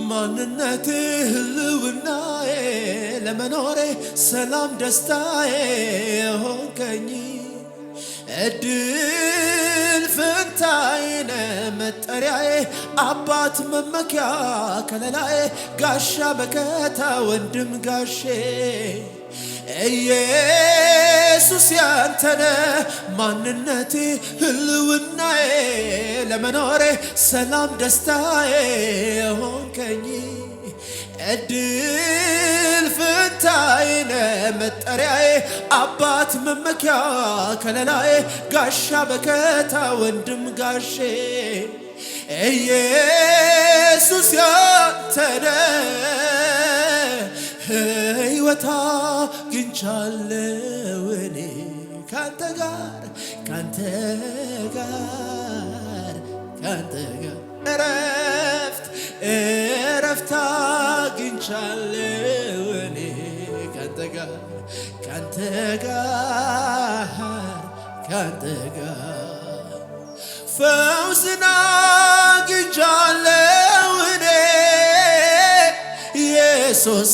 ማንነቴ ህልውናዬ ለመኖሬ ሰላም ደስታዬ ሆንከኝ እድል ፍንታዬ መጠሪያዬ አባት መመኪያ ከለላዬ ጋሻ መከታ ወንድም ጋሼ ኢየሱስ ያንተነ ማንነቴ ህልውናዬ ለመኖሬ ሰላም ደስታዬ ሆንከኝ እድል ፍንታዬ መጠሪያዬ አባት መመኪያ ከለላዬ ጋሻ መከታ ወንድም ጋሼ ኢየሱስ ያንተነ ሕይወት አግኝቻለሁ እኔ ካንተ ጋር እረፍት አግኝቻለሁ እኔ ካንተ ጋር ፈውስን አግኝቻለሁ እኔ ኢየሱስ